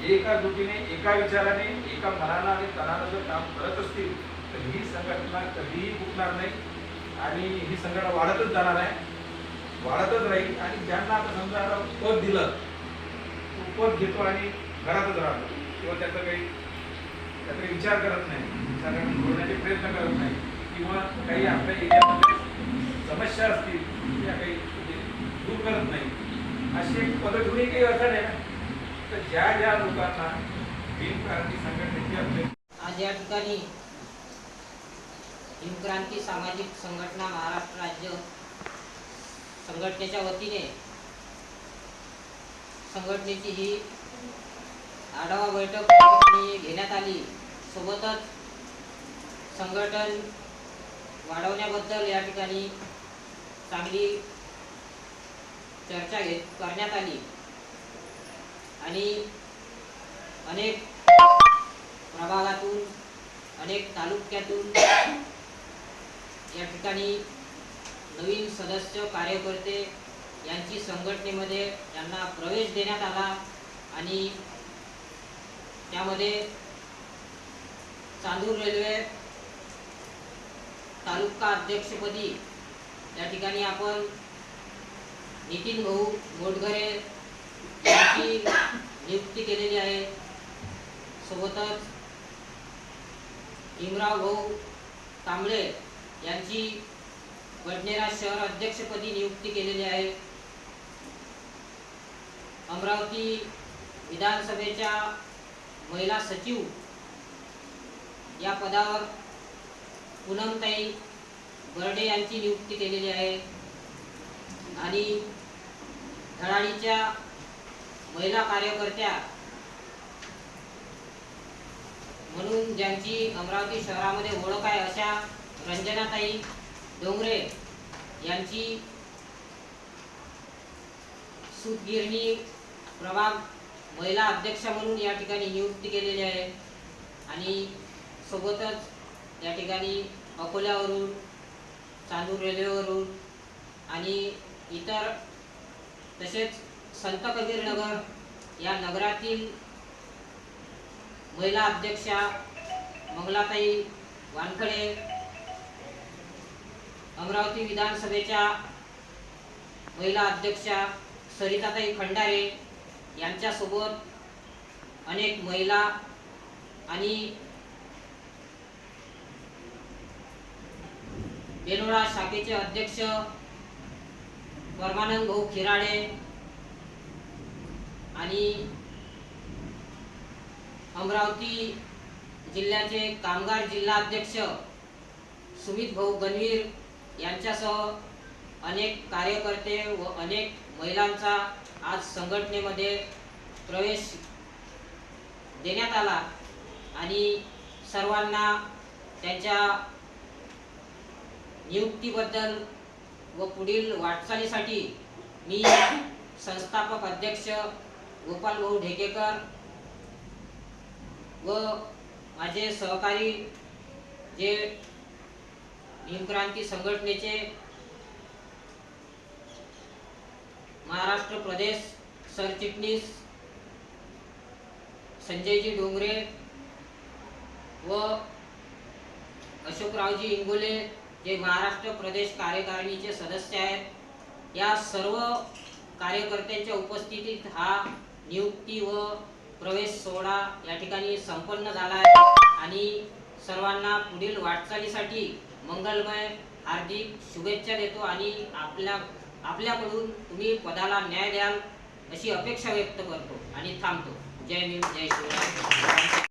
एका जुटीने, एका विचाराने, एका मनानं आणि तनानं जर काम करत असतील तर ही संघटना कधीही फुटणार नाही आणि ही संघटना वाढतच जाणार आहे, वाढतच राहील. आणि ज्यांना आता समजा पद दिलं तो पद घेतो आणि घरातच राहतो किंवा त्याचा काही विचार करत नाही, संघटना जोडण्याचे प्रयत्न करत नाही किंवा काही आपल्या एरियामध्ये समस्या असतील त्या काही दूर करत नाही, असे पद घेऊनही काही अर्थ नाही ना. तर ज्या ज्या लोकांना भीमक्रांती संघटनेची आपले आज या ठिकाणी भीमक्रांती सामाजिक संघटना महाराष्ट्र राज्य संघटनेच्या वतीने संघटनेची ही आढावा बैठक घेण्यात आली. सोबतच संघटन वाढवण्याबद्दल या ठिकाणी चांगली चर्चा करण्यात आली आणि अनेक प्रभागातून, अनेक तालुक्यातून या ठिकाणी नवीन सदस्य, कार्यकर्ते यांची संघटनेमध्ये यांना प्रवेश देण्यात आला आणि त्यामध्ये चांदूर रेल्वे तालुका अध्यक्षपदी या ठिकाणी आपण नितीन भाऊ मोटघरे यांची नियुक्ती केलेली आहे. सोबतच भीमराव भाऊ कांबळे यांची वडनेरा शहर अध्यक्षपदी नियुक्ती केलेली आहे. अमरावती विधानसभेच्या महिला सचिव या पदावर पूनमताई बर्डे यांची नियुक्ती केलेली आहे आणि धडाडीच्या महिला कार्यकर्त्या म्हणून ज्यांची अमरावती शहरामध्ये ओळख आहे अशा रंजनाताई डोंगरे यांची सूतगिरणी प्रभाग महिला अध्यक्ष म्हणून या ठिकाणी नियुक्ती केलेली आहे. आणि सोबतच या ठिकाणी अकोल्यावरून, चांदूर रेल्वेवरून आणि इतर तसेच संत कबीर नगर या नगरातील महिला अध्यक्षा मंगलाताई वानखडे, अमरावती विधानसभेच्या महिला अध्यक्षा सरिताताई खंडारे यांच्यासोबत अनेक महिला आणि बेलोडा शाखेचे अध्यक्ष परमानंद भाऊ खिराडे आणि अमरावती जिल्ह्याचे कामगार जिल्हाध्यक्ष सुमित भाऊ गणवीर यांच्यासह अनेक कार्यकर्ते व अनेक महिलांचा आज संघटनेमध्ये प्रवेश देण्यात आला आणि सर्वांना त्यांच्या नियुक्तीबद्दल व पुढील वाटचालीसाठी मी संस्थापक अध्यक्ष गोपाल भाऊ ढेकेकर व माझे सहकारी जे भीमक्रांती संघटनेचे महाराष्ट्र प्रदेश सरचिटणीस संजयजी डोंगरे व अशोकरावजी इंगोले जे महाराष्ट्र प्रदेश कार्यकारिणीचे सदस्य आहेत, या सर्व कार्यकर्त्यांच्या उपस्थितीत हा नियुक्ती व प्रवेश सोहळा या ठिकाणी संपन्न झाला आहे आणि सर्वांना पुढील वाटचालीसाठी मंगलमय हार्दिक शुभेच्छा देतो आणि आपल्याकडून तुम्ही पदाला न्याय द्याल अशी अपेक्षा व्यक्त करतो आणि थांबतो. जय भीम, जय शिवराय.